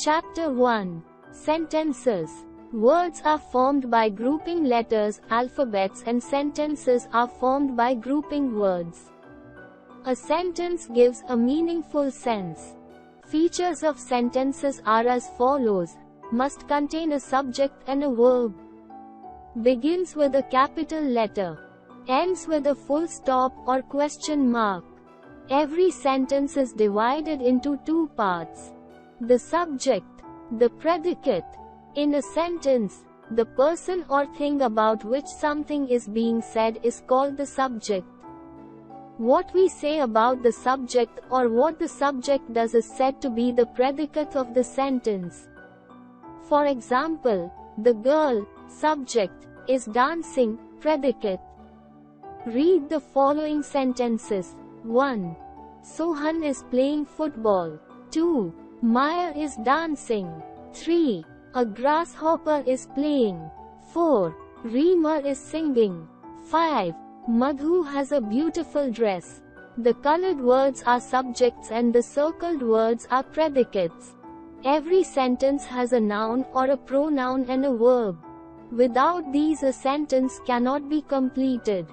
Chapter 1. Sentences. Words are formed by grouping letters, alphabets, and sentences are formed by grouping words. A sentence gives a meaningful sense. Features of sentences are as follows: must contain a subject and a verb, begins with a capital letter, ends with a full stop or question mark. Every sentence is divided into two parts: the subject, the predicate. In a sentence, the person or thing about which something is being said is called the subject. What we say about the subject or what the subject does is said to be the predicate of the sentence. For example, the girl, subject, is dancing, predicate. Read the following sentences. 1. Sohan is playing football. 2. Maya is dancing. 3. A grasshopper is playing. 4. Reema is singing. 5. Madhu has a beautiful dress. The colored words are subjects and the circled words are predicates. Every sentence has a noun or a pronoun and a verb. Without these, a sentence cannot be completed.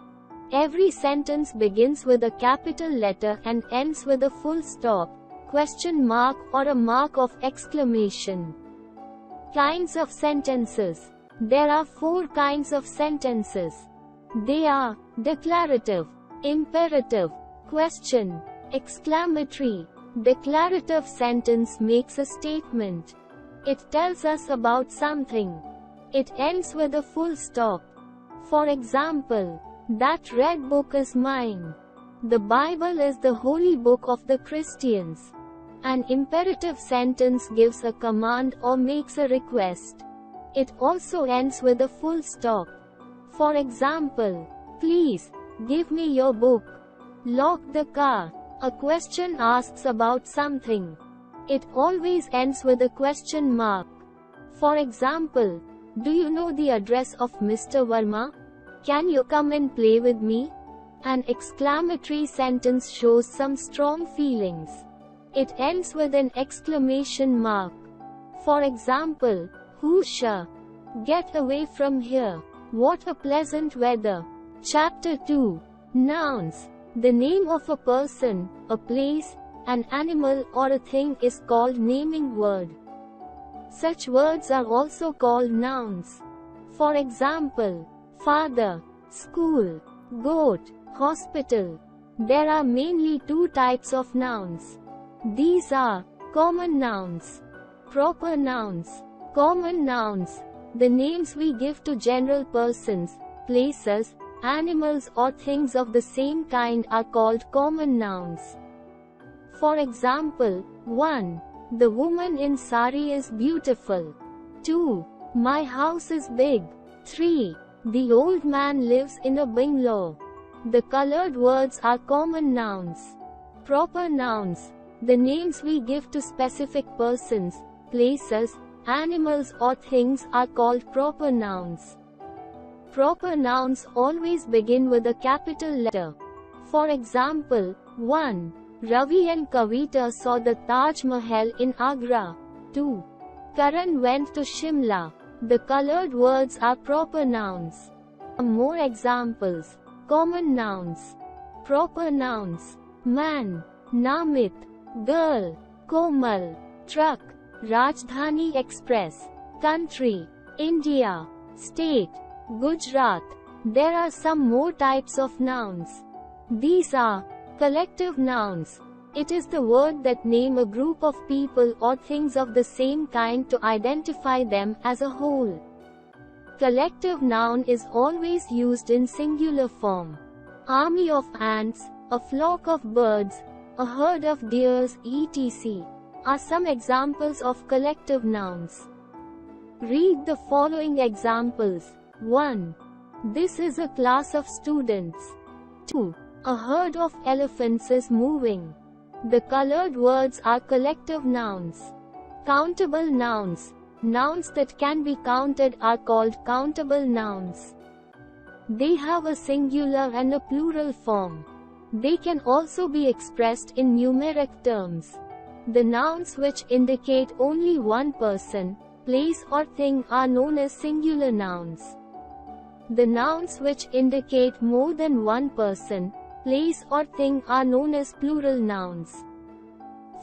Every sentence begins with a capital letter and ends with a full stop, question mark, or a mark of exclamation. Kinds of sentences. There are 4 kinds of sentences. They are declarative, imperative, question, exclamatory. Declarative sentence makes a statement. It tells us about something. It ends with a full stop. For example, that red book is mine. The Bible is the holy book of the Christians. An imperative sentence gives a command or makes a request. It also ends with a full stop. For example, please, give me your book. Lock the car. A question asks about something. It always ends with a question mark. For example, do you know the address of Mr. Verma? Can you come and play with me? An exclamatory sentence shows some strong feelings. It ends with an exclamation mark. For example, Husha, get away from here. What a pleasant weather. Chapter 2. Nouns. The name of a person, a place, an animal or a thing is called naming word. Such words are also called nouns. For example, father, school, goat, hospital. There are mainly 2 types of nouns. These are common nouns, proper nouns. Common nouns, the names we give to general persons, places, animals or things of the same kind are called common nouns. For example, 1. The woman in sari is beautiful. 2. My house is big. 3. The old man lives in a bungalow. The colored words are common nouns. Proper nouns, the names we give to specific persons, places, animals or things are called proper nouns. Proper nouns always begin with a capital letter. For example, 1. Ravi and Kavita saw the Taj Mahal in Agra. 2. Karan went to Shimla. The colored words are proper nouns. More examples. Common nouns. Proper nouns. Man, Namit, girl, Komal, truck, Rajdhani Express, country, India, state, Gujarat. There are some more types of nouns. These are collective nouns. It is the word that name a group of people or things of the same kind to identify them as a whole. Collective noun is always used in singular form. Army of ants, a flock of birds, a herd of deers, etc. are some examples of collective nouns. Read the following examples. 1. This is a class of students. 2. A herd of elephants is moving. The colored words are collective nouns. Countable nouns. Nouns that can be counted are called countable nouns. They have a singular and a plural form. They can also be expressed in numeric terms. The nouns which indicate only one person, place or thing are known as singular nouns. The nouns which indicate more than one person, place or thing are known as plural nouns.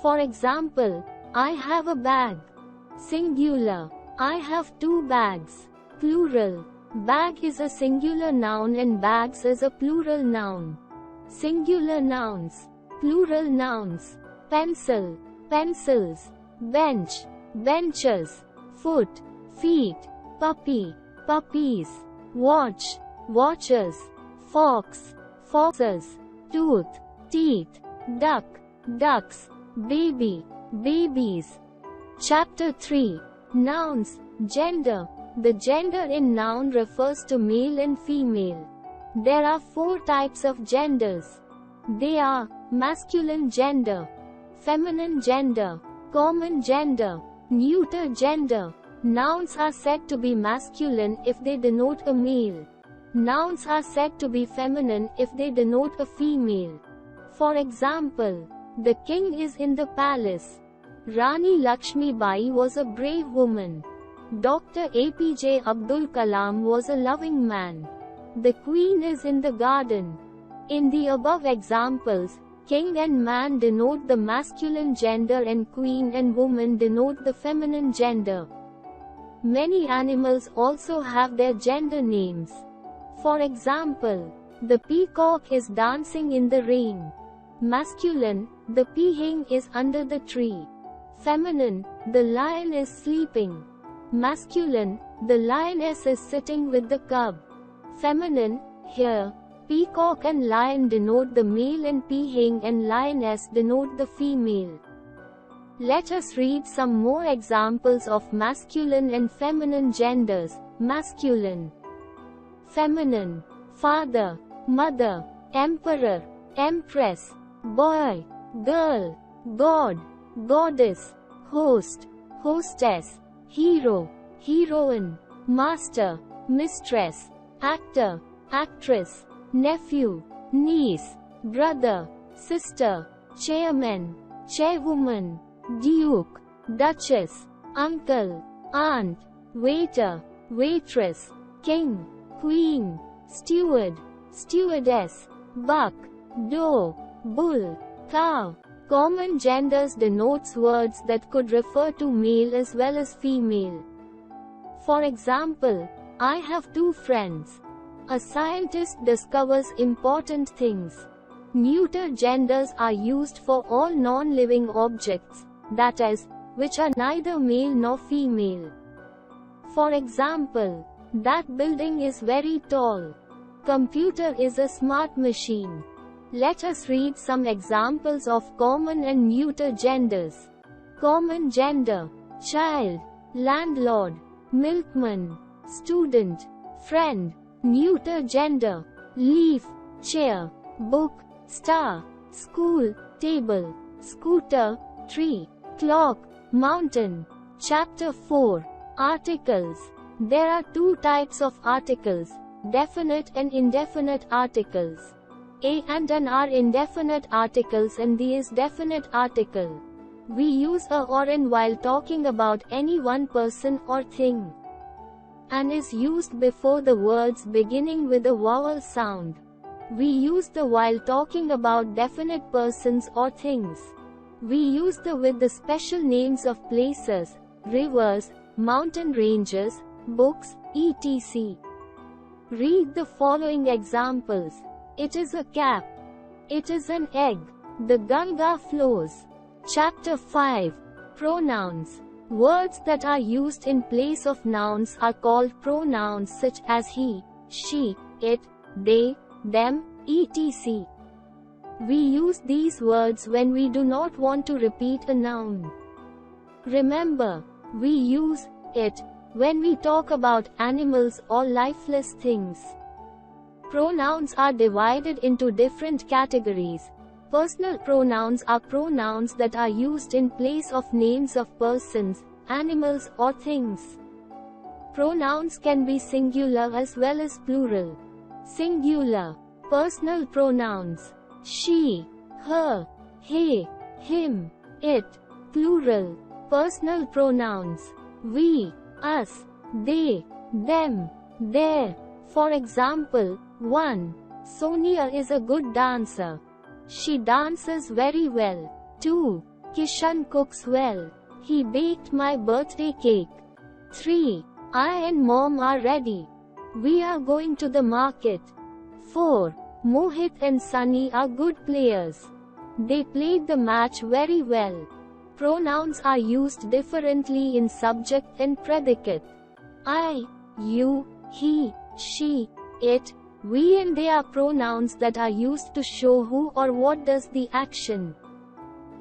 For example, I have a bag. Singular. I have 2 bags. Plural. Bag is a singular noun and bags is a plural noun. Singular nouns. Plural nouns. Pencil. Pencils. Bench. Benches. Foot. Feet. Puppy. Puppies. Watch. Watches. Fox. Foxes. Tooth. Teeth. Duck. Ducks. Baby. Babies. Chapter 3. Nouns. Gender. The gender in noun refers to male and female. There are 4 types of genders. They are masculine gender, feminine gender, common gender, neuter gender. Nouns are said to be masculine if they denote a male. Nouns are said to be feminine if they denote a female. For example, the king is in the palace. Rani Lakshmi Bai was a brave woman. Dr. APJ Abdul Kalam was a loving man. The queen is in the garden. In the above examples, king and man denote the masculine gender and queen and woman denote the feminine gender. Many animals also have their gender names. For example, the peacock is dancing in the rain. Masculine, the peahen is under the tree. Feminine, the lion is sleeping. Masculine, the lioness is sitting with the cub. Feminine, here, peacock and lion denote the male and peahen and lioness denote the female. Let us read some more examples of masculine and feminine genders. Masculine. Feminine. Father, mother, emperor, empress, boy, girl, god, goddess, host, hostess, hero, heroine, master, mistress, actor, actress, nephew, niece, brother, sister, chairman, chairwoman, duke, duchess, uncle, aunt, waiter, waitress, king, queen, steward, stewardess, buck, doe, bull, cow. Common genders denotes words that could refer to male as well as female. For example, I have 2 friends. A scientist discovers important things. Neuter genders are used for all non-living objects, that is, which are neither male nor female. For example, that building is very tall. Computer is a smart machine. Let us read some examples of common and neuter genders. Common gender: child, landlord, milkman, student, friend. Neuter gender: leaf, chair, book, star, school, table, scooter, tree, clock, mountain. Chapter 4. Articles. There are 2 types of articles: definite and indefinite articles. A and an are indefinite articles and the is definite article. We use a or an while talking about any one person or thing. An is used before the words beginning with a vowel sound. We use the while talking about definite persons or things. We use the with the special names of places, rivers, mountain ranges, books, etc. Read the following examples. It is a cap. It is an egg. The Ganga flows. Chapter 5. Pronouns. Words that are used in place of nouns are called pronouns such as he, she, it, they, them, etc. We use these words when we do not want to repeat a noun. Remember, we use it when we talk about animals or lifeless things. Pronouns are divided into different categories. Personal pronouns are pronouns that are used in place of names of persons, animals or things. Pronouns can be singular as well as plural. Singular. Personal pronouns: she, her, he, him, it, Plural. Personal pronouns. We, us, they, them, their. For example, 1. Sonia is a good dancer. She dances very well. 2. Kishan cooks well. He baked my birthday cake. 3. I and mom are ready. We are going to the market. 4. Mohit and Sunny are good players. They played the match very well. Pronouns are used differently in subject and predicate. I, you, he, she, it, we and they are pronouns that are used to show who or what does the action.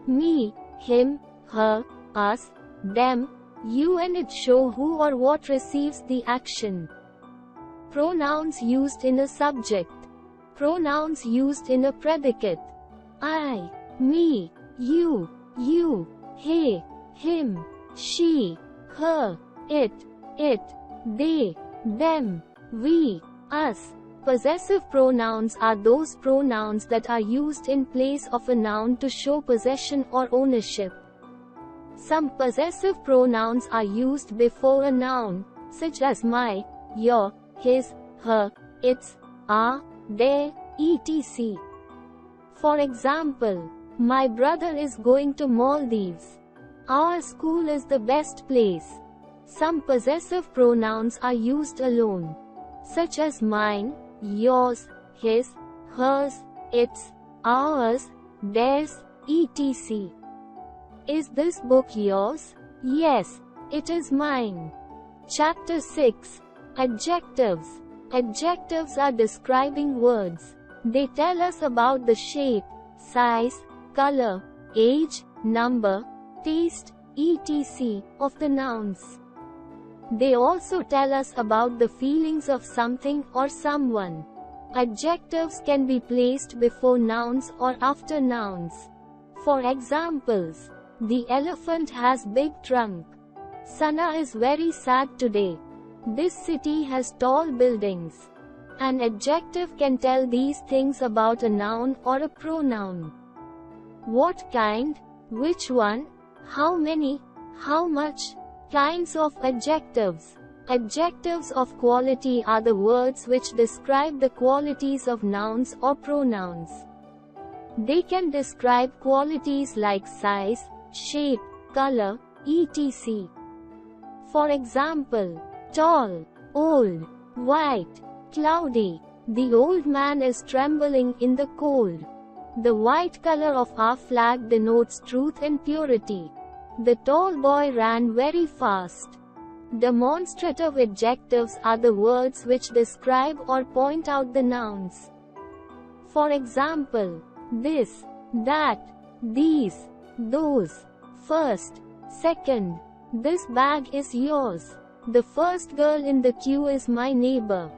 Me, him, her, us, them, you and it show who or what receives the action. Pronouns used in a subject. Pronouns used in a predicate. I, me, you, he, him, she, her, it, they, them, we, us. Possessive pronouns are those pronouns that are used in place of a noun to show possession or ownership. Some possessive pronouns are used before a noun, such as my, your, his, her, its, our, their, etc. For example, my brother is going to Maldives. Our school is the best place. Some possessive pronouns are used alone, such as mine, yours, his, hers, its, ours, theirs, etc. Is this book yours? Yes, it is mine. Chapter 6. Adjectives. Adjectives are describing words. They tell us about the shape, size, color, age, number, taste, etc. of the nouns. They also tell us about the feelings of something or someone. Adjectives can be placed before nouns or after nouns. For examples, the elephant has big trunk. Sana is very sad today. This city has tall buildings. An adjective can tell these things about a noun or a pronoun. What kind, which one, how many, how much. Kinds of adjectives. Adjectives of quality are the words which describe the qualities of nouns or pronouns. They can describe qualities like size, shape, color, etc. For example, tall, old, white, cloudy. The old man is trembling in the cold. The white color of our flag denotes truth and purity. The tall boy ran very fast. Demonstrative adjectives are the words which describe or point out the nouns. For example, this, that, these, those, first, second. This bag is yours. The first girl in the queue is my neighbor.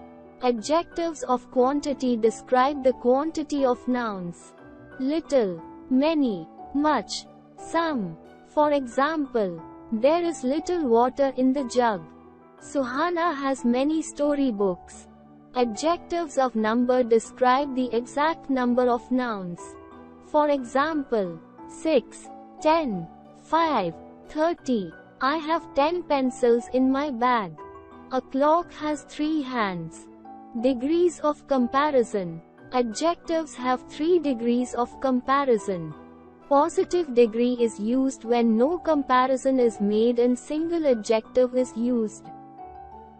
Adjectives of quantity describe the quantity of nouns. Little, many, much, some. For example, there is little water in the jug. Suhana has many storybooks. Adjectives of number describe the exact number of nouns. For example, 6, 10, 5, 30. I have 10 pencils in my bag. A clock has 3 hands. Degrees of comparison. Adjectives have 3 degrees of comparison. Positive degree is used when no comparison is made and single adjective is used.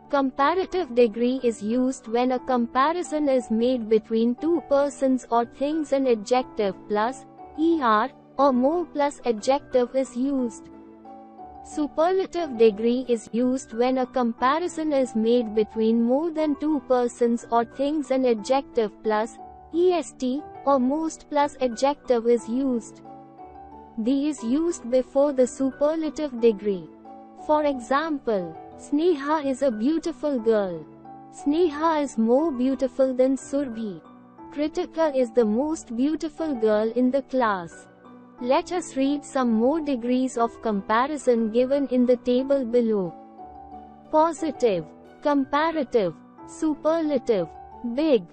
Comparative degree is used when a comparison is made between two persons or things and adjective plus, er, or more plus adjective is used. Superlative degree is used when a comparison is made between more than two persons or things and adjective plus, est, or most plus adjective is used. The is used before the superlative degree. For example, Sneha is a beautiful girl. Sneha is more beautiful than Surbhi. Kritika is the most beautiful girl in the class. Let us read some more degrees of comparison given in the table below. Positive, comparative, superlative, big,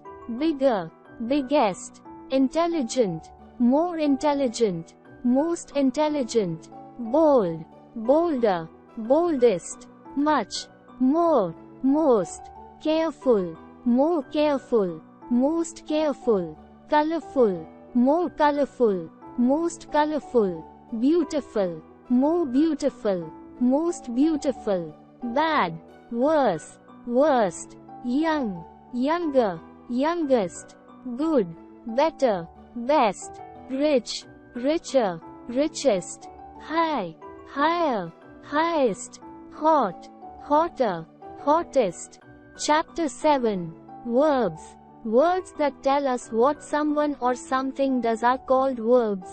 bigger, biggest, intelligent, more intelligent, most intelligent, bold, bolder, boldest, much, more, most, careful, more careful, most careful, colorful, more colorful, most colorful, beautiful, more beautiful, most beautiful, bad, worse, worst, young, younger, youngest, good, better, best, rich, richer, richest, high, higher, highest, hot, hotter, hottest. Chapter 7. Verbs. Words that tell us what someone or something does are called verbs.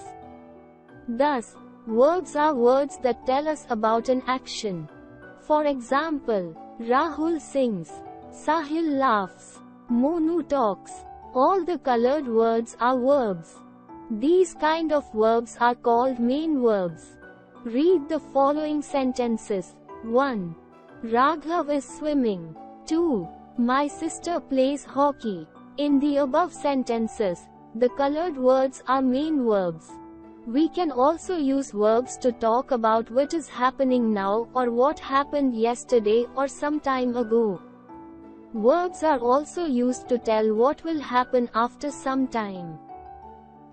Thus, verbs are words that tell us about an action. For example, Rahul sings, Sahil laughs, Monu talks. All the colored words are verbs. These kind of verbs are called main verbs. Read the following sentences. 1. Raghav is swimming. 2. My sister plays hockey. In the above sentences, the colored words are main verbs. We can also use verbs to talk about what is happening now or what happened yesterday or some time ago. Verbs are also used to tell what will happen after some time.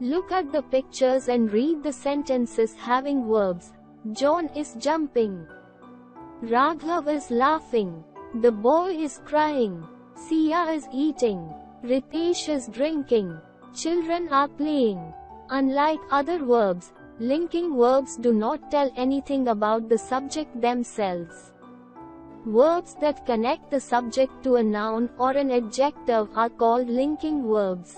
Look at the pictures and read the sentences having verbs. John is jumping. Raghav is laughing. The boy is crying. Sia is eating. Ritesh is drinking. Children are playing. Unlike other verbs, linking verbs do not tell anything about the subject themselves. Verbs that connect the subject to a noun or an adjective are called linking verbs.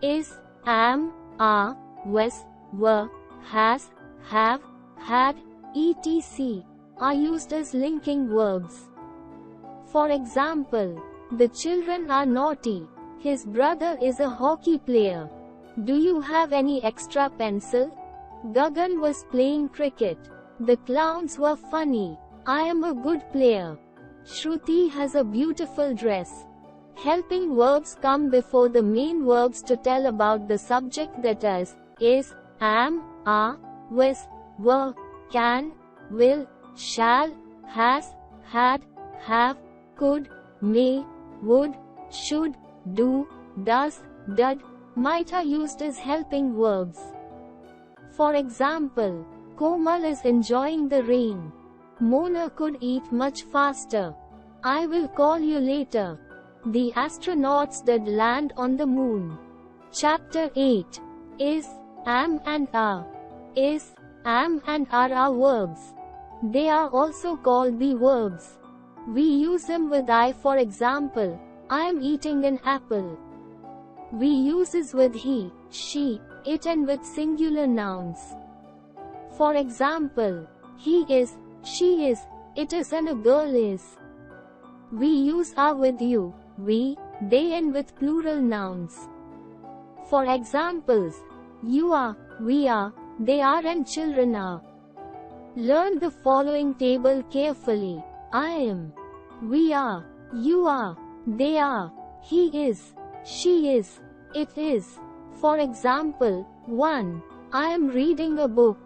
Is, am, are, was, were, has, have, had, etc. are used as linking verbs. For example, the children are naughty. His brother is a hockey player. Do you have any extra pencil? Gagan was playing cricket. The clowns were funny. I am a good player. Shruti has a beautiful dress. Helping verbs come before the main verbs to tell about the subject, that is, am, are, was, were, can, will, shall, has, had, have, could, may, would, should, do, does, did, might are used as helping verbs. For example, Komal is enjoying the rain. Mona could eat much faster. I will call you later. The astronauts did land on the moon. Chapter 8. Is, am and are. Is, am and are verbs. They are also called the verbs. We use them with I, for example, I am eating an apple. We use is with he, she, it and with singular nouns. For example, he is, she is, it is and a girl is. We use are with you, we, they and with plural nouns. For examples, you are, we are, they are and children are. Learn the following table carefully. I am, we are, you are, they are, he is, she is, it is. For example, 1. I am reading a book.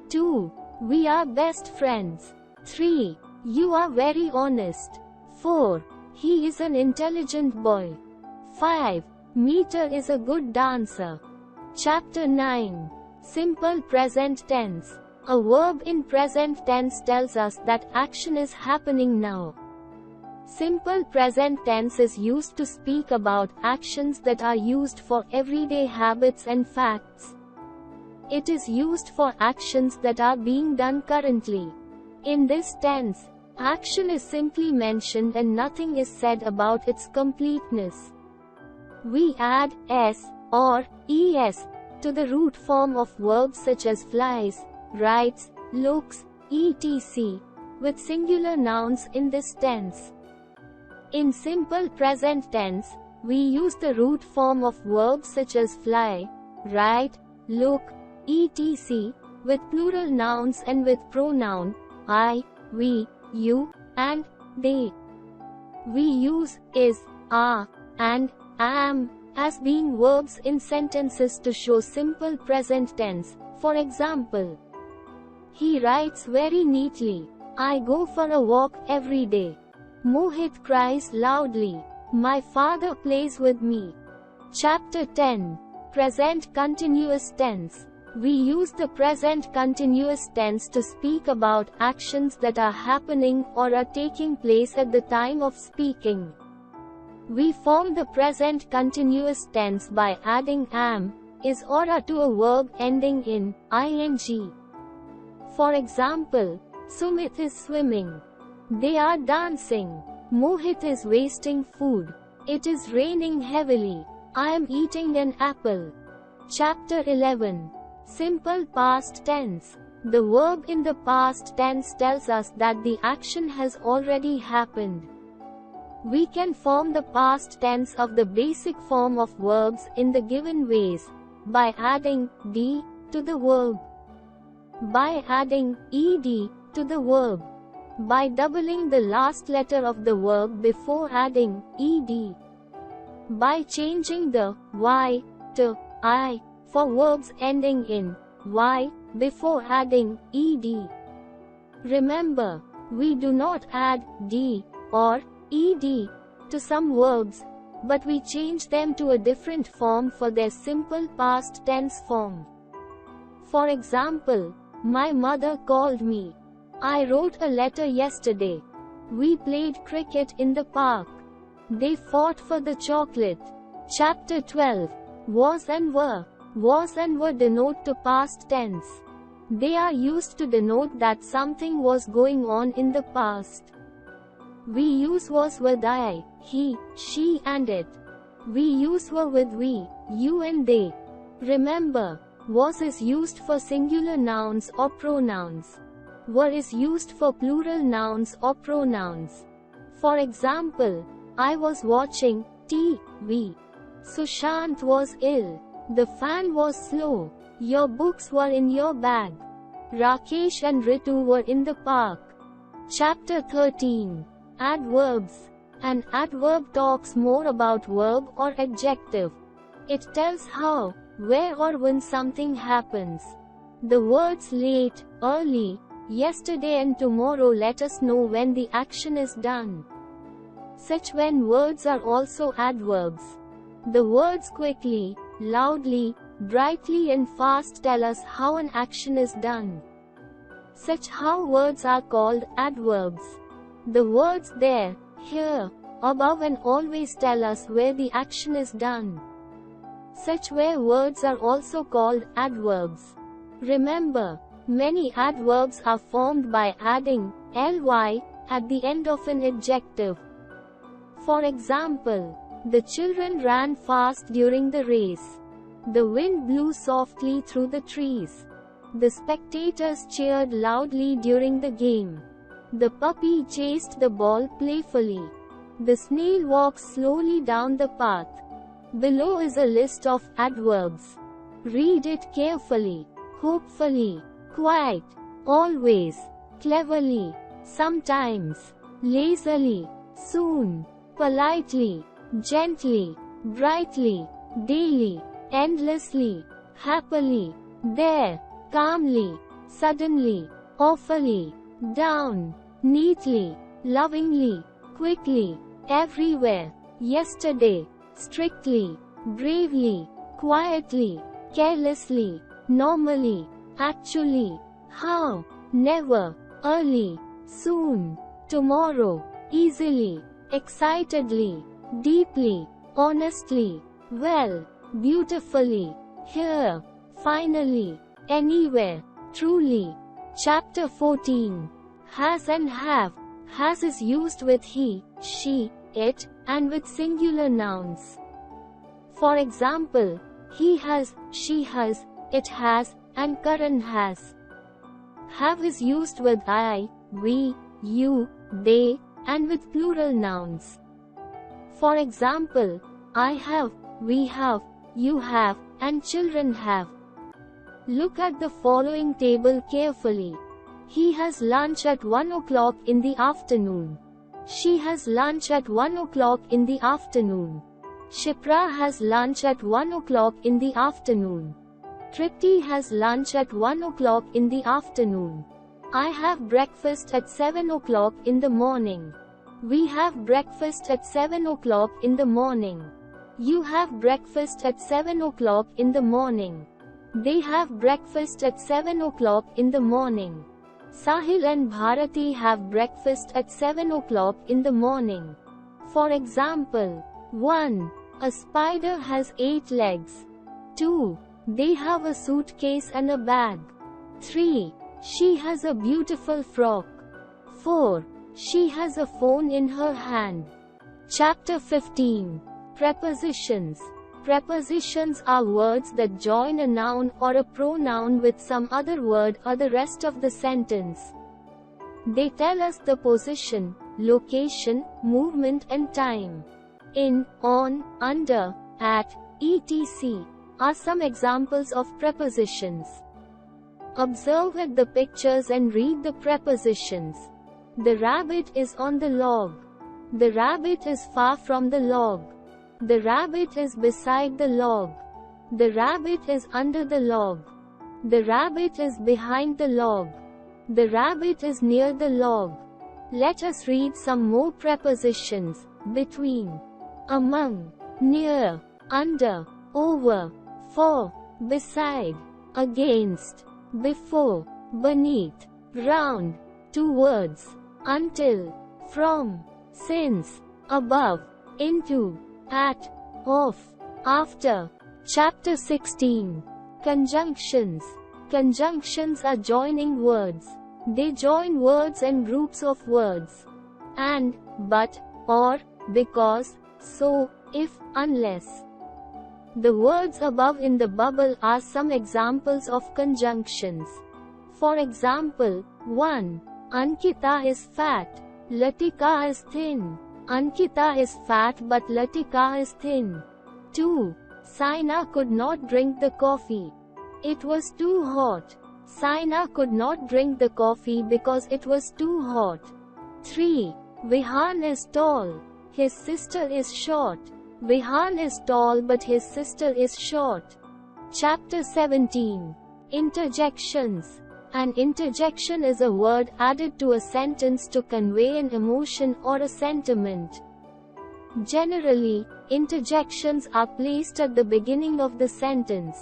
2. We are best friends. 3. You are very honest. 4. He is an intelligent boy. 5. Meter is a good dancer. Chapter 9. Simple present tense. A verb in present tense tells us that action is happening now. Simple present tense is used to speak about actions that are used for everyday habits and facts. It is used for actions that are being done currently. In this tense, action is simply mentioned and nothing is said about its completeness. We add s or es to the root form of verbs such as flies, writes, looks, etc. with singular nouns in this tense. In simple present tense, we use the root form of verbs such as fly, write, look, etc. with plural nouns and with pronoun I, we, you, and they. We use is, are, and am as being verbs in sentences to show simple present tense. For example, He writes very neatly. I go for a walk every day. Mohit cries loudly. My father plays with me. Chapter 10. Present continuous tense. We use the present continuous tense to speak about actions that are happening or are taking place at the time of speaking. We form the present continuous tense by adding am, is or are to a verb ending in ing. For example, Sumit is swimming. They are dancing. Mohit is wasting food. It is raining heavily. I am eating an apple. Chapter 11. Simple past tense. The verb in the past tense tells us that the action has already happened. We can form the past tense of the basic form of verbs in the given ways, by adding d to the verb, by adding ed to the verb, by doubling the last letter of the verb before adding ed, by changing the y to I for verbs ending in y before adding ed. Remember, we do not add d or ed to some verbs, but we change them to a different form for their simple past tense form. For example, my mother called me. I wrote a letter yesterday. We played cricket in the park. They fought for the chocolate. Chapter 12. Was and were. Was and were denote to past tense. They are used to denote that something was going on in the past. We use was with I, he, she and it. We use were with we, you and they. Remember, was is used for singular nouns or pronouns. Were is used for plural nouns or pronouns. For example, I was watching TV. Sushant was ill. The fan was slow. Your books were in your bag. Rakesh and Ritu were in the park. Chapter 13. Adverbs. An adverb talks more about verb or adjective. It tells how, where or when something happens. The words late, early, yesterday and tomorrow let us know when the action is done. Such when words are also adverbs. The words quickly, loudly, brightly and fast tell us how an action is done. Such how words are called adverbs. The words there, here, above and always tell us where the action is done. Such where words are also called adverbs. Remember, many adverbs are formed by adding ly at the end of an adjective. For example, the children ran fast during the race. The wind blew softly through the trees. The spectators cheered loudly during the game. The puppy chased the ball playfully. The snail walks slowly down the path. Below is a list of adverbs. Read it carefully. Hopefully, quite, always, cleverly, sometimes, lazily, soon, politely, gently, brightly, daily, endlessly, happily, there, calmly, suddenly, awfully, down, neatly, lovingly, quickly, everywhere, yesterday, strictly, bravely, quietly, carelessly, normally, actually, how, never, early, soon, tomorrow, easily, excitedly, deeply, honestly, well, beautifully, here, finally, anywhere, truly. Chapter 14. Has and have. Has is used with he, she, it, and with singular nouns. For example, he has, she has, it has, and Karan has. Have is used with I, we, you, they, and with plural nouns. For example, I have, we have, you have, and children have. Look at the following table carefully. He has lunch at 1 o'clock in the afternoon. She has lunch at 1 o'clock in the afternoon. Shipra has lunch at 1 o'clock in the afternoon. Tripti has lunch at 1 o'clock in the afternoon. I have breakfast at 7 o'clock in the morning. We have breakfast at 7 o'clock in the morning. You have breakfast at 7 o'clock in the morning. They have breakfast at 7 o'clock in the morning. Sahil and Bharati have breakfast at 7 o'clock in the morning. For example, 1. A spider has 8 legs. 2. They have a suitcase and a bag. 3. She has a beautiful frock. 4. She has a phone in her hand. Chapter 15. Prepositions. Prepositions are words that join a noun or a pronoun with some other word or the rest of the sentence. They tell us the position, location, movement and time. In, on, under, at, etc. are some examples of prepositions. Observe at the pictures and read the prepositions. The rabbit is on the log. The rabbit is far from the log. The rabbit is beside the log. The rabbit is under the log. The rabbit is behind the log. The rabbit is near the log. Let us read some more prepositions. Between, among, near, under, over, for, beside, against, before, beneath, round, towards, until, from, since, above, into, at, of, after. Chapter 16. Conjunctions. Conjunctions are joining words. They join words and groups of words. And, but, or, because, so, if, unless. The words above in the bubble are some examples of conjunctions. For example, 1. Ankita is fat. Latika is thin. Ankita is fat but Latika is thin. 2. Saina could not drink the coffee. It was too hot. Saina could not drink the coffee because it was too hot. 3. Vihan is tall. His sister is short. Vihan is tall but his sister is short. Chapter 17. Interjections. An interjection is a word added to a sentence to convey an emotion or a sentiment. Generally, interjections are placed at the beginning of the sentence.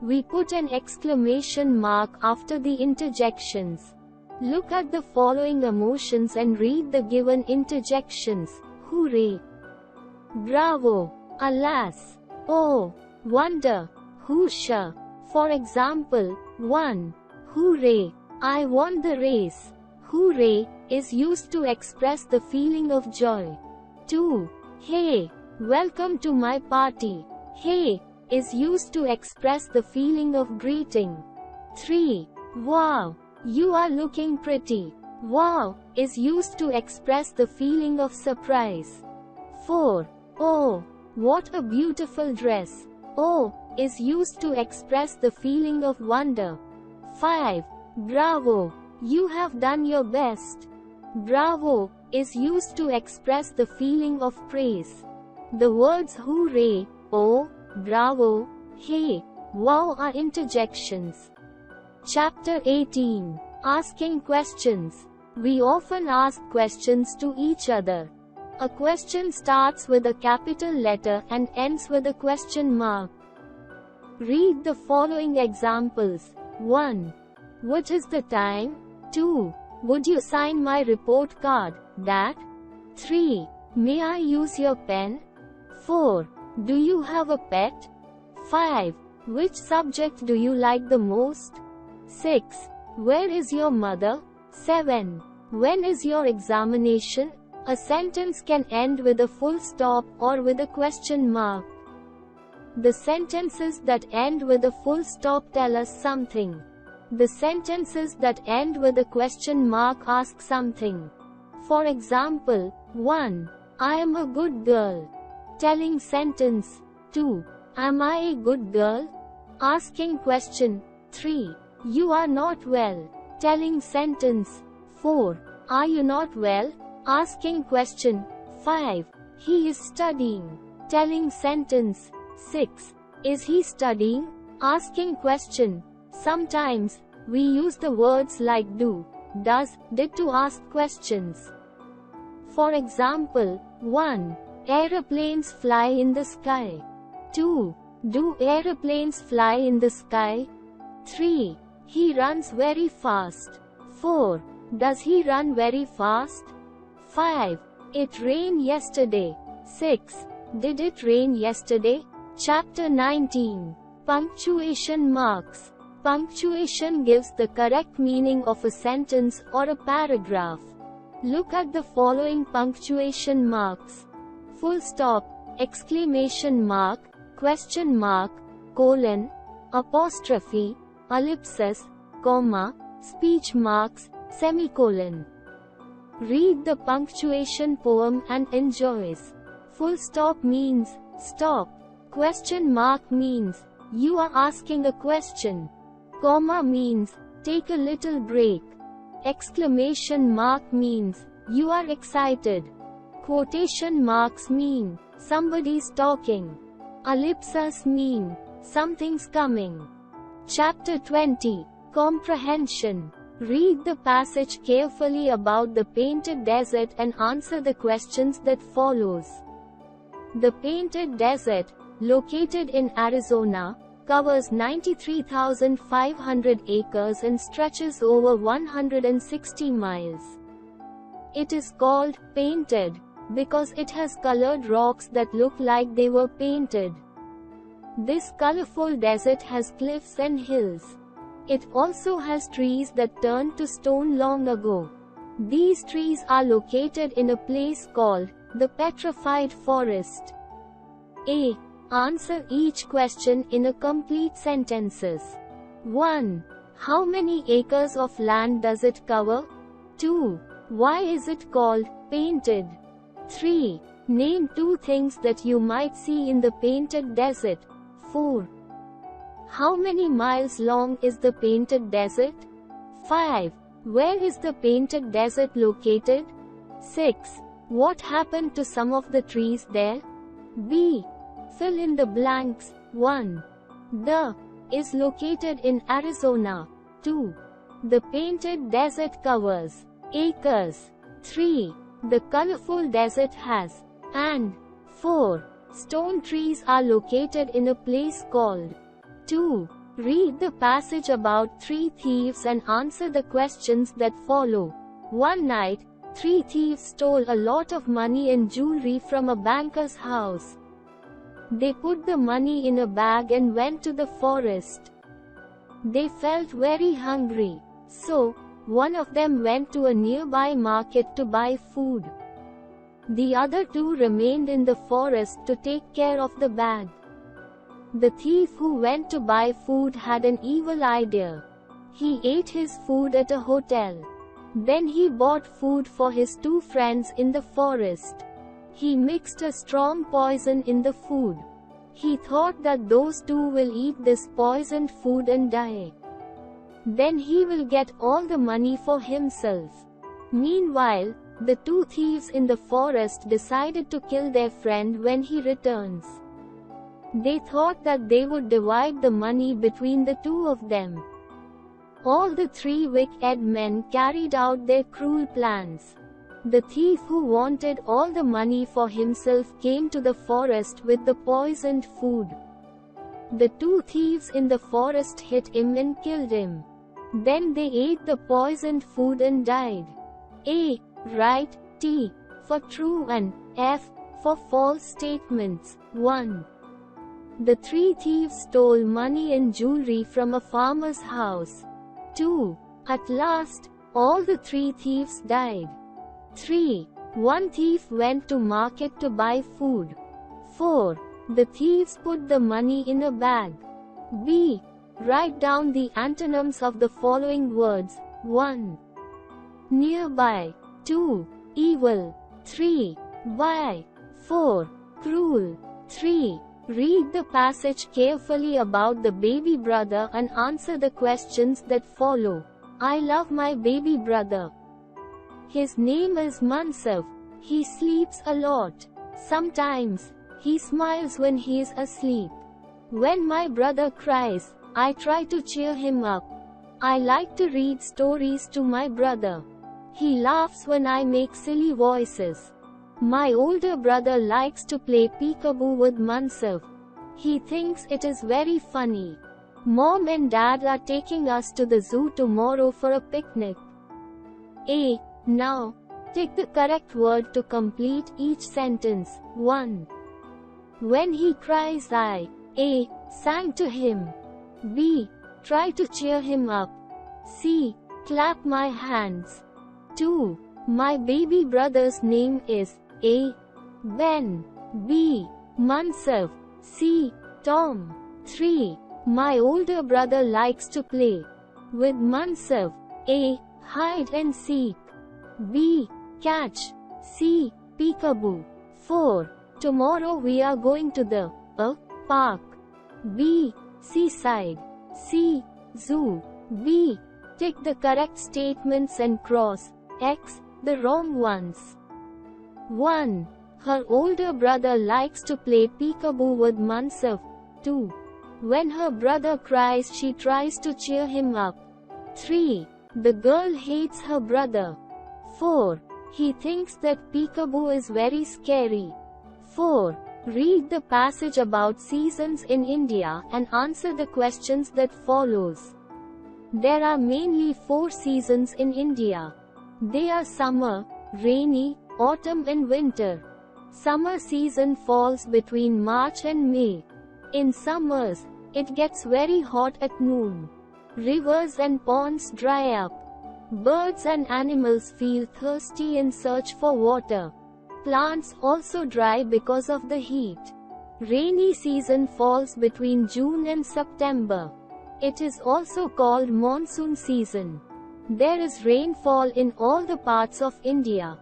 We put an exclamation mark after the interjections. Look at the following emotions and read the given interjections. Hooray! Bravo! Alas! Oh! Wonder! Husha! For example, 1. Hooray! I won the race. Hooray is used to express the feeling of joy. 2. Hey! Welcome to my party. Hey is used to express the feeling of greeting. 3. Wow! You are looking pretty. Wow is used to express the feeling of surprise. 4. Oh! What a beautiful dress. Oh is used to express the feeling of wonder. 5. Bravo! You have done your best. Bravo is used to express the feeling of praise. The words hooray, oh, bravo, hey, wow are interjections. Chapter 18. Asking questions. We often ask questions to each other. A question starts with a capital letter and ends with a question mark. Read the following examples. 1. What is the time? 2. Would you sign my report card, Dad? 3. May I use your pen? 4. Do you have a pet? 5. Which subject do you like the most? 6. Where is your mother? 7. When is your examination? A sentence can end with a full stop or with a question mark. The sentences that end with a full stop tell us something. The sentences that end with a question mark ask something. For example, 1. I am a good girl. Telling sentence. 2. Am I a good girl? Asking question. 3. You are not well. Telling sentence. 4. Are you not well? Asking question. 5. He is studying. Telling sentence. 6. Is he studying? Asking question. Sometimes, we use the words like do, does, did to ask questions. For example, 1. Aeroplanes fly in the sky. 2. Do aeroplanes fly in the sky? 3. He runs very fast. 4. Does he run very fast? 5. It rained yesterday. 6. Did it rain yesterday? Chapter 19. Punctuation marks. Punctuation gives the correct meaning of a sentence or a paragraph. Look at the following punctuation marks. Full stop, exclamation mark, question mark, colon, apostrophe, ellipsis, comma, speech marks, semicolon. Read the punctuation poem and enjoys. Full stop means stop. Question mark means you are asking a question. Comma means take a little break. Exclamation mark means you are excited. Quotation marks mean somebody's talking. Ellipses mean something's coming. Chapter 20. Comprehension. Read the passage carefully about the painted desert and answer the questions that follows. The painted desert, located in Arizona, covers 93,500 acres and stretches over 160 miles. It is called painted because it has colored rocks that look like they were painted. This colorful desert has cliffs and hills. It also has trees that turned to stone long ago. These trees are located in a place called the Petrified Forest. A. Answer each question in a complete sentences. 1. How many acres of land does it cover? 2. Why is it called painted? 3. Name 2 things that you might see in the painted desert. 4. How many miles long is the painted desert? 5. Where is the painted desert located? 6. What happened to some of the trees there? B. Fill in the blanks. 1. The is located in Arizona. 2. The painted desert covers acres. 3. The colorful desert has. And 4. Stone trees are located in a place called. 2. Read the passage about 3 thieves and answer the questions that follow. One night, 3 thieves stole a lot of money and jewelry from a banker's house. They put the money in a bag and went to the forest. They felt very hungry, so one of them went to a nearby market to buy food. The other 2 remained in the forest to take care of the bag. The thief who went to buy food had an evil idea. He ate his food at a hotel. Then he bought food for his 2 friends in the forest. He mixed a strong poison in the food. He thought that those 2 will eat this poisoned food and die. Then he will get all the money for himself. Meanwhile, the 2 thieves in the forest decided to kill their friend when he returns. They thought that they would divide the money between the 2 of them. All the 3 wicked men carried out their cruel plans. The thief who wanted all the money for himself came to the forest with the poisoned food. The 2 thieves in the forest hit him and killed him. Then they ate the poisoned food and died. A. Right, T. for true and F. for false statements. 1. The 3 thieves stole money and jewelry from a farmer's house. 2. At last, all the 3 thieves died. 3. One thief went to market to buy food. 4. The thieves put the money in a bag. B. Write down the antonyms of the following words. 1. Nearby. 2. Evil. 3. By. 4. Cruel. 3. Read the passage carefully about the baby brother and answer the questions that follow. I love my baby brother. His name is Mansaf. He sleeps a lot. Sometimes, he smiles when he is asleep. When my brother cries, I try to cheer him up. I like to read stories to my brother. He laughs when I make silly voices. My older brother likes to play peekaboo with Mansaf. He thinks it is very funny. Mom and Dad are taking us to the zoo tomorrow for a picnic. A. Now, take the correct word to complete each sentence. 1. When he cries, I A. sang to him. B. try to cheer him up. C. clap my hands. 2. My baby brother's name is A. Ben. B. Mansaf. C. Tom. 3. My older brother likes to play with Mansaf. A. hide and seek. B. catch. C. peekaboo. 4. Tomorrow we are going to the park. B. seaside. C. zoo. B. tick the correct statements and cross X the wrong ones. 1. Her older brother likes to play peekaboo with Mansaf. 2. When her brother cries, she tries to cheer him up. 3. The girl hates her brother. 4. He thinks that peekaboo is very scary. 4. Read the passage about seasons in India and answer the questions that follows. There are mainly 4 seasons in India. They are summer, rainy, autumn and winter. Summer season falls between March and May. In summers, it gets very hot at noon. Rivers and ponds dry up. Birds and animals feel thirsty and search for water. Plants also dry because of the heat. Rainy season falls between June and September. It is also called monsoon season. There is rainfall in all the parts of India.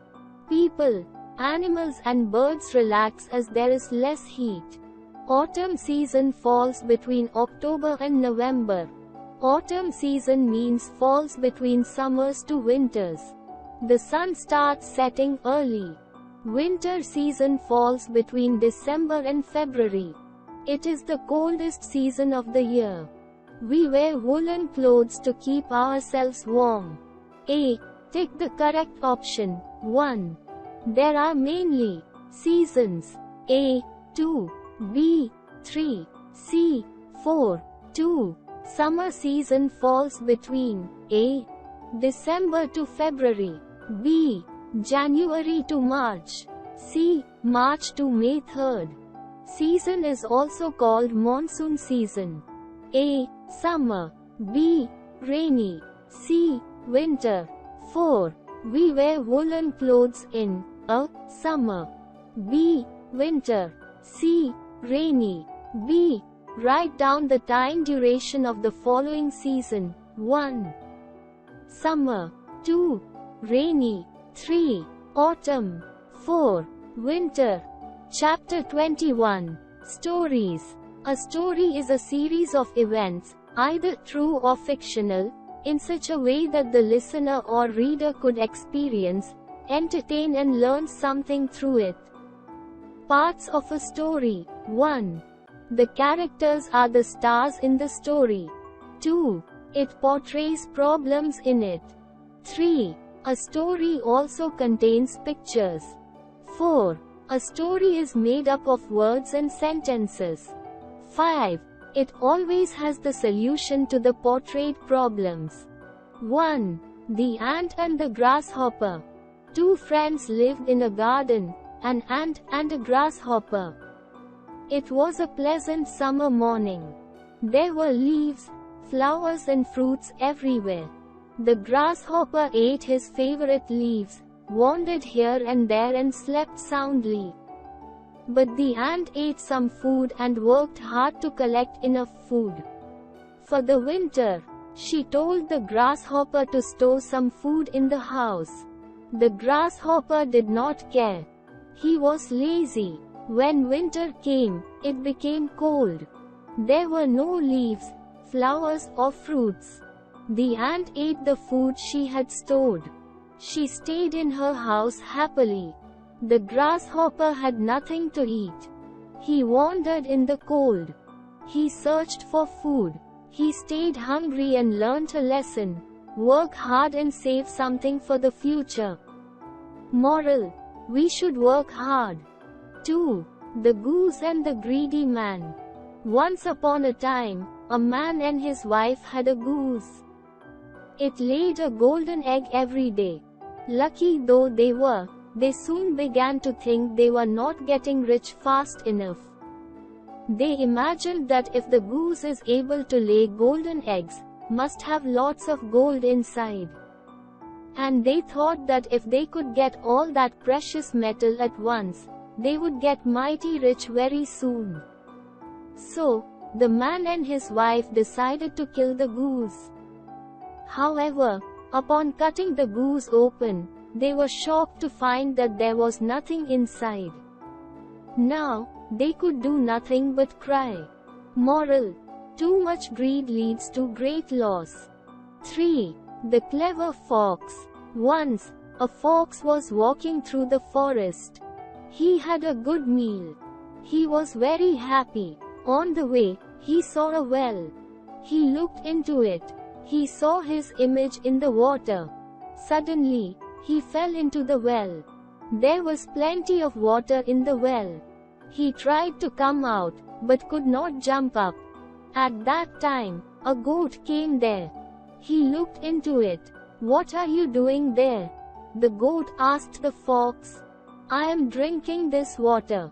People, animals and birds relax as there is less heat. Autumn season falls between October and November. Autumn season means falls between summers to winters. The sun starts setting early. Winter season falls between December and February. It is the coldest season of the year. We wear woolen clothes to keep ourselves warm. A. Take the correct option. 1. There are mainly seasons. A. 2. B. 3. C. 4. 2. Summer season falls between A. December to February. B. January to March. C. March to May 3rd. Season is also called monsoon season. A. Summer. B. Rainy. C. Winter. 4. We wear woolen clothes in A. Summer. B. Winter. C. Rainy. B. Write down the time duration of the following season. 1. Summer. 2. Rainy. 3. Autumn. 4. Winter. Chapter 21. Stories. A story is a series of events, either true or fictional, in such a way that the listener or reader could experience, entertain and learn something through it. Parts of a story. 1. The characters are the stars in the story. 2. It portrays problems in it. 3. A story also contains pictures. 4. A story is made up of words and sentences. 5. It always has the solution to the portrayed problems. 1. The ant and the grasshopper. 2 friends lived in a garden, an ant and a grasshopper. It was a pleasant summer morning. There were leaves, flowers and fruits everywhere. The grasshopper ate his favorite leaves, wandered here and there and slept soundly. But the ant ate some food and worked hard to collect enough food for the winter. She told the grasshopper to store some food in the house. The grasshopper did not care. He was lazy. When winter came, it became cold. There were no leaves, flowers or fruits. The ant ate the food she had stored. She stayed in her house happily. The grasshopper had nothing to eat. He wandered in the cold. He searched for food. He stayed hungry and learned a lesson. Work hard and save something for the future. Moral: we should work hard. 2. The Goose and the Greedy Man. Once upon a time, a man and his wife had a goose. It laid a golden egg every day. Lucky though they were, they soon began to think they were not getting rich fast enough. They imagined that if the goose is able to lay golden eggs, must have lots of gold inside. And they thought that if they could get all that precious metal at once, they would get mighty rich very soon. So, the man and his wife decided to kill the goose. However, upon cutting the goose open, they were shocked to find that there was nothing inside. Now, they could do nothing but cry. Moral: too much greed leads to great loss. 3. The Clever Fox. Once, a fox was walking through the forest. He had a good meal. He was very happy. On the way, he saw a well. He looked into it. He saw his image in the water. Suddenly, he fell into the well. There was plenty of water in the well. He tried to come out, but could not jump up. At that time, a goat came there. He looked into it. "What are you doing there?" the goat asked the fox. "I am drinking this water.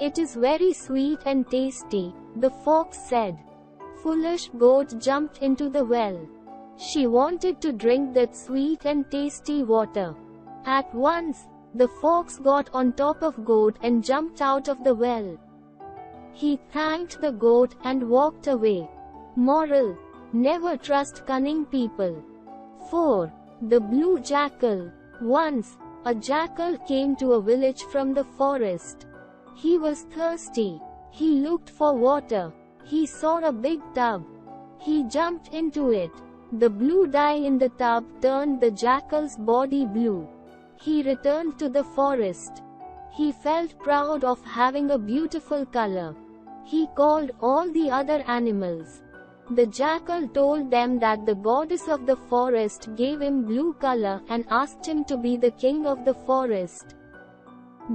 It is very sweet and tasty," the fox said. Foolish goat jumped into the well. She wanted to drink that sweet and tasty water. At once, the fox got on top of goat and jumped out of the well. He thanked the goat and walked away. Moral: never trust cunning people. 4. The Blue Jackal. Once, a jackal came to a village from the forest. He was thirsty. He looked for water. He saw a big tub. He jumped into it. The blue dye in the tub turned the jackal's body blue. He returned to the forest. He felt proud of having a beautiful color. He called all the other animals. The jackal told them that the goddess of the forest gave him blue color and asked him to be the king of the forest.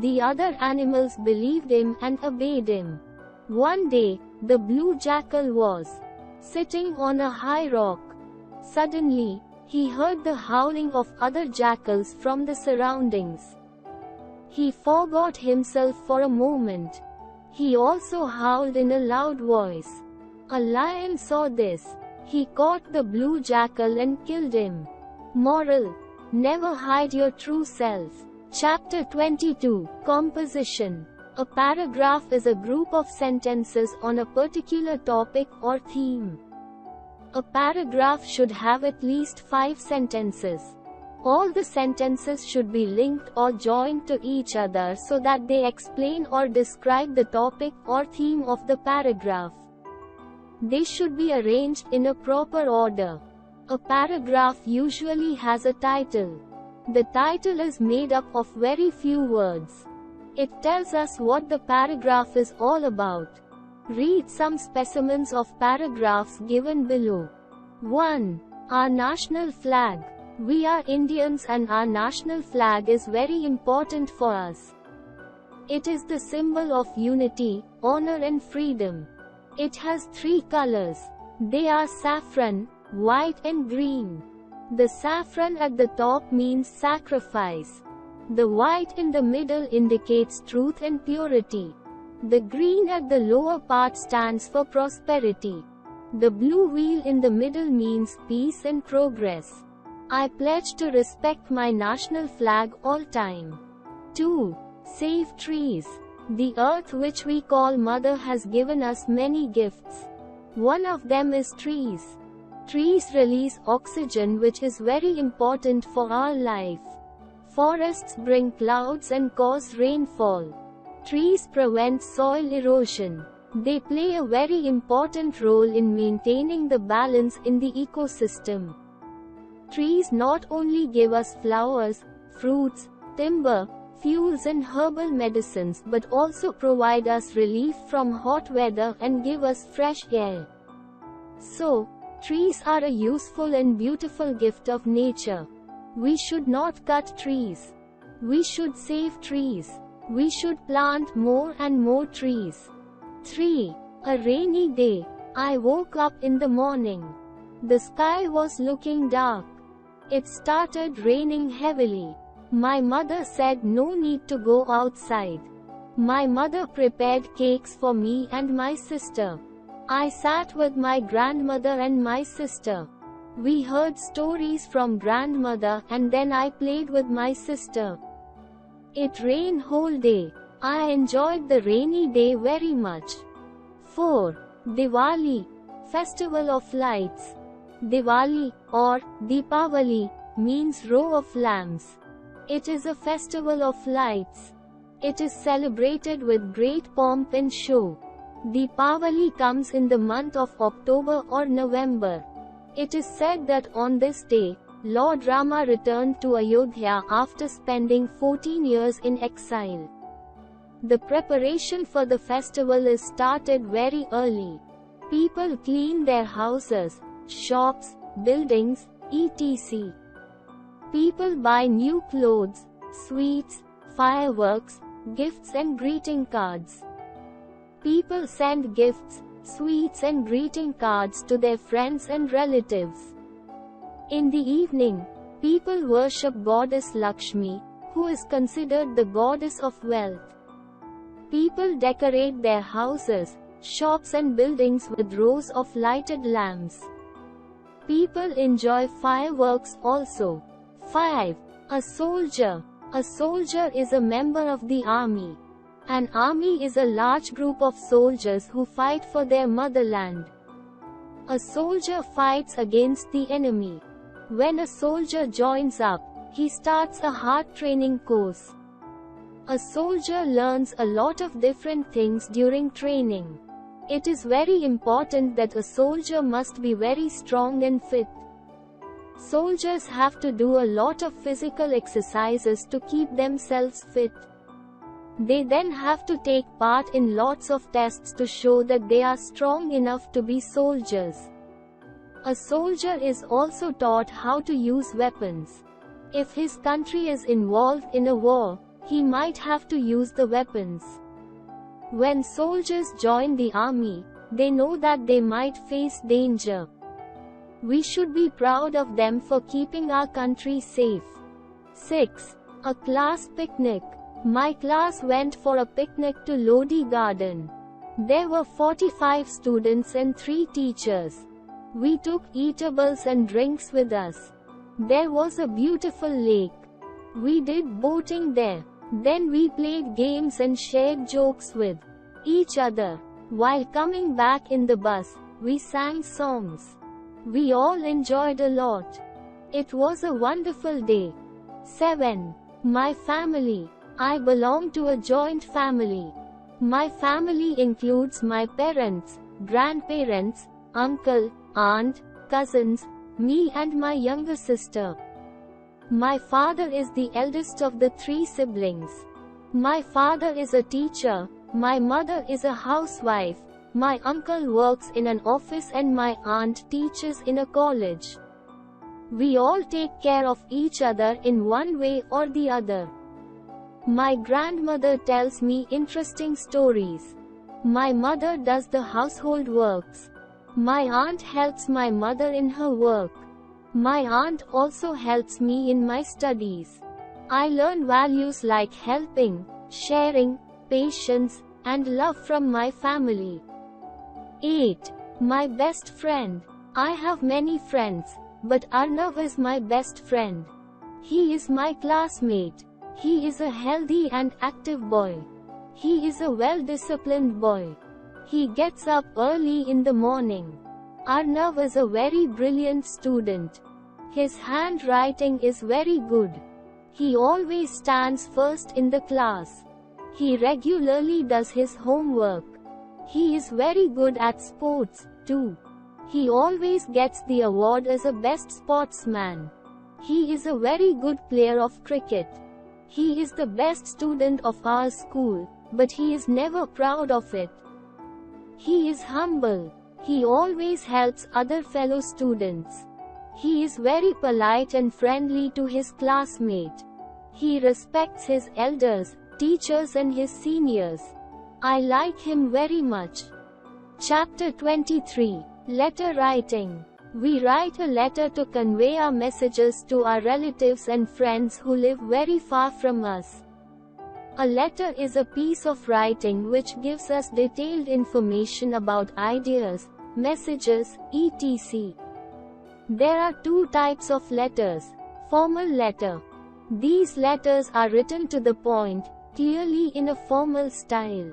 The other animals believed him and obeyed him. One day, the blue jackal was sitting on a high rock. Suddenly, he heard the howling of other jackals from the surroundings. He forgot himself for a moment. He also howled in a loud voice. A lion saw this. He caught the blue jackal and killed him. Moral: never hide your true self. Chapter 22. Composition. A paragraph is a group of sentences on a particular topic or theme. A paragraph should have at least 5 sentences. All the sentences should be linked or joined to each other so that they explain or describe the topic or theme of the paragraph. They should be arranged in a proper order. A paragraph usually has a title. The title is made up of very few words. It tells us what the paragraph is all about. Read some specimens of paragraphs given below. 1. Our national flag. We are Indians and our national flag is very important for us. It is the symbol of unity, honor and freedom. It has 3 colors. They are saffron, white and green. The saffron at the top means sacrifice. The white in the middle indicates truth and purity. The green at the lower part stands for prosperity. The blue wheel in the middle means peace and progress. I pledge to respect my national flag all time. 2. Save trees. The earth which we call Mother has given us many gifts. One of them is trees. Trees release oxygen which is very important for our life. Forests bring clouds and cause rainfall. Trees prevent soil erosion. They play a very important role in maintaining the balance in the ecosystem. Trees not only give us flowers, fruits, timber, fuels and herbal medicines, but also provide us relief from hot weather and give us fresh air. So, trees are a useful and beautiful gift of nature. We should not cut trees. We should save trees. We should plant more and more trees. 3. A rainy day. I woke up in the morning. The sky was looking dark. It started raining heavily. My mother said no need to go outside. My mother prepared cakes for me and my sister. I sat with my grandmother and my sister. We heard stories from grandmother and then I played with my sister. It rained whole day. I enjoyed the rainy day very much. 4. Diwali, Festival of Lights. Diwali, or Deepavali, means row of lamps. It is a festival of lights. It is celebrated with great pomp and show. Deepavali comes in the month of October or November. It is said that on this day, Lord Rama returned to Ayodhya after spending 14 years in exile. The preparation for the festival is started very early. People clean their houses, shops, buildings, etc. People buy new clothes, sweets, fireworks, gifts and greeting cards. People send gifts, sweets and greeting cards to their friends and relatives. In the evening, people worship Goddess Lakshmi, who is considered the goddess of wealth. People decorate their houses, shops and buildings with rows of lighted lamps. People enjoy fireworks also. 5. A soldier. A soldier is a member of the army. An army is a large group of soldiers who fight for their motherland. A soldier fights against the enemy. When a soldier joins up, he starts a hard training course. A soldier learns a lot of different things during training. It is very important that a soldier must be very strong and fit. Soldiers have to do a lot of physical exercises to keep themselves fit. They then have to take part in lots of tests to show that they are strong enough to be soldiers. A soldier is also taught how to use weapons. If his country is involved in a war, he might have to use the weapons. When soldiers join the army, they know that they might face danger. We should be proud of them for keeping our country safe. 6. A class picnic. My class went for a picnic to Lodi Garden. There were 45 students and 3 teachers. We took eatables and drinks with us. There was a beautiful lake. We did boating there. Then we played games and shared jokes with each other. While coming back in the bus, we sang songs. We all enjoyed a lot. It was a wonderful day. 7. My family. I belong to a joint family. My family includes my parents, grandparents, uncle, aunt, cousins, me and my younger sister. My father is the eldest of the 3 siblings. My father is a teacher, my mother is a housewife, my uncle works in an office and my aunt teaches in a college. We all take care of each other in one way or the other. My grandmother tells me interesting stories. My mother does the household works. My aunt helps my mother in her work. My aunt also helps me in my studies. I learn values like helping, sharing, patience, and love from my family. 8. My best friend. I have many friends, but Arnav is my best friend. He is my classmate. He is a healthy and active boy. He is a well-disciplined boy. He gets up early in the morning. Arnav is a very brilliant student. His handwriting is very good. He always stands first in the class. He regularly does his homework. He is very good at sports, too. He always gets the award as a best sportsman. He is a very good player of cricket. He is the best student of our school, but he is never proud of it. He is humble. He always helps other fellow students. He is very polite and friendly to his classmates. He respects his elders, teachers and his seniors. I like him very much. Chapter 23. Letter writing. We write a letter to convey our messages to our relatives and friends who live very far from us. A letter is a piece of writing which gives us detailed information about ideas, messages, etc. There are two types of letters. Formal letter. These letters are written to the point, clearly in a formal style.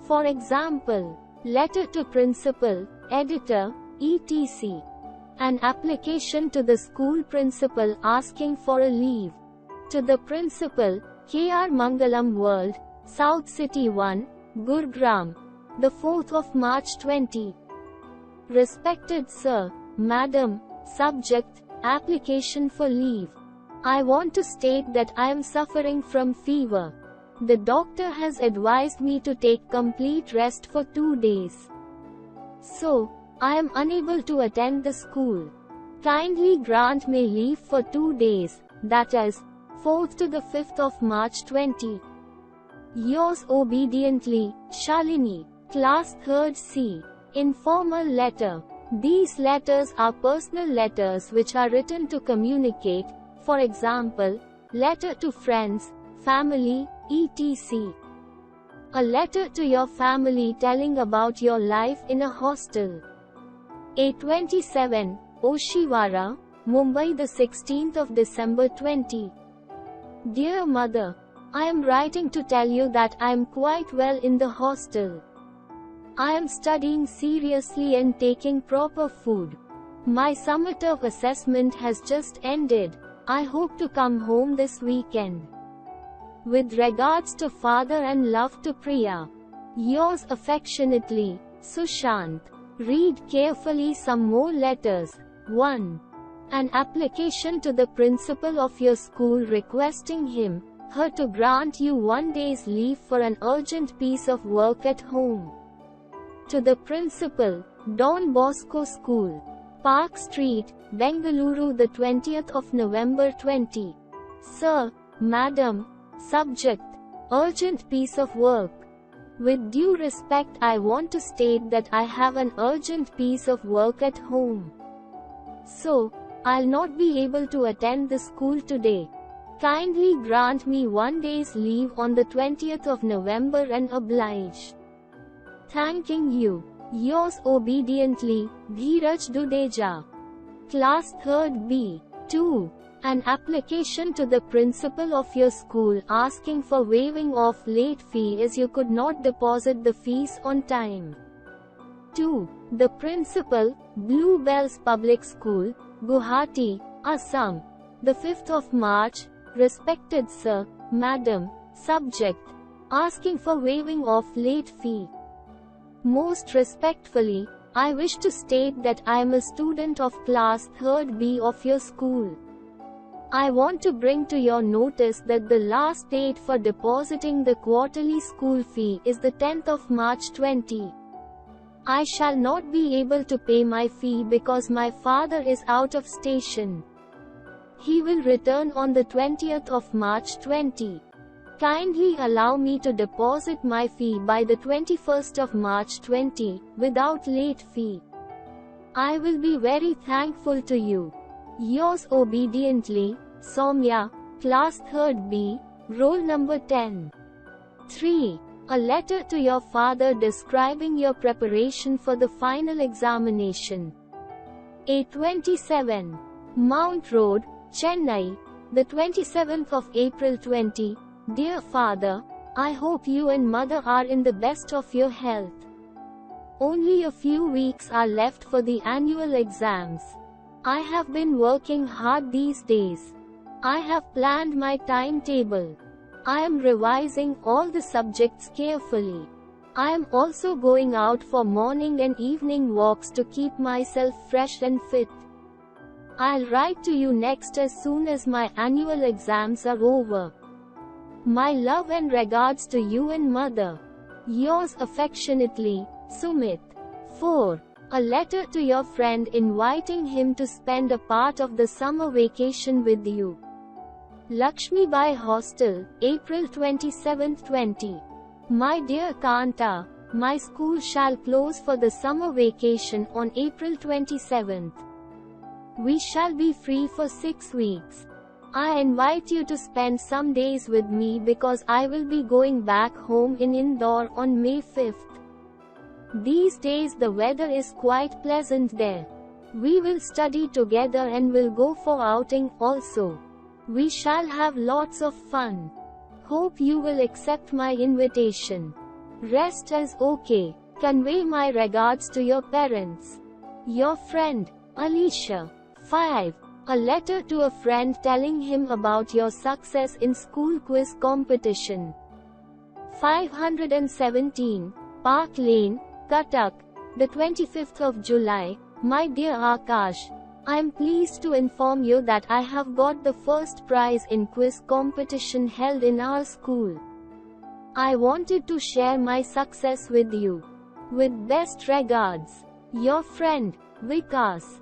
For example, letter to principal, editor, etc. An application to the school principal asking for a leave. To the principal, K.R. Mangalam World, South City 1, Gurgaon, the 4th of March 20. Respected Sir, Madam, Subject, application for leave. I want to state that I am suffering from fever. The doctor has advised me to take complete rest for 2 days. So, I am unable to attend the school. Kindly grant me leave for 2 days, that is, 4th to the 5th of March 20. Yours obediently, Shalini, Class 3rd C. Informal letter. These letters are personal letters which are written to communicate, for example, letter to friends, family, etc. A letter to your family telling about your life in a hostel. A27, Oshiwara, Mumbai, the 16th of December 20. Dear Mother, I am writing to tell you that I am quite well in the hostel. I am studying seriously and taking proper food. My summative assessment has just ended. I hope to come home this weekend. With regards to father and love to Priya. Yours affectionately, Sushant. Read carefully some more letters. 1. An application to the principal of your school requesting him, her to grant you 1 day's leave for an urgent piece of work at home. To the principal, Don Bosco School, Park Street, Bengaluru, the 20th of November 20. Sir, Madam, Subject, urgent piece of work. With due respect, I want to state that I have an urgent piece of work at home. So, I'll not be able to attend the school today. Kindly grant me 1 day's leave on the 20th of November and oblige. Thanking you. Yours obediently, Dheeraj Dudeja. Class 3rd B. 2. An application to the principal of your school asking for waiving of late fee as you could not deposit the fees on time. 2. The principal, Bluebells Public School, Guwahati, Assam. The 5th of March, respected Sir, Madam, Subject, asking for waiving of late fee. Most respectfully, I wish to state that I am a student of class 3rd B of your school. I want to bring to your notice that the last date for depositing the quarterly school fee is the 10th of March 20. I shall not be able to pay my fee because my father is out of station. He will return on the 20th of March 20. Kindly allow me to deposit my fee by the 21st of March 20, without late fee. I will be very thankful to you. Yours obediently, Soumya, Class 3rd B, Roll number 10. 3. A letter to your father describing your preparation for the final examination. A27. Mount Road, Chennai, the 27th of April 20. Dear Father, I hope you and Mother are in the best of your health. Only a few weeks are left for the annual exams. I have been working hard these days. I have planned my timetable. I am revising all the subjects carefully. I am also going out for morning and evening walks to keep myself fresh and fit. I'll write to you next as soon as my annual exams are over. My love and regards to you and mother. Yours affectionately, Sumit. 4. A letter to your friend inviting him to spend a part of the summer vacation with you. Lakshmi Bai Hostel, April 27, 20. My dear Kanta, my school shall close for the summer vacation on April 27th. We shall be free for 6 weeks. I invite you to spend some days with me because I will be going back home in Indore on May 5th. These days the weather is quite pleasant there. We will study together and will go for outing also. We shall have lots of fun. Hope you will accept my invitation. Rest is okay. Convey my regards to your parents. Your friend, Alicia. 5. A letter to a friend telling him about your success in school quiz competition. 517. Park Lane, Cuttack, the 25th of July. My dear Akash, I am pleased to inform you that I have got the first prize in quiz competition held in our school. I wanted to share my success with you. With best regards, your friend, Vikas.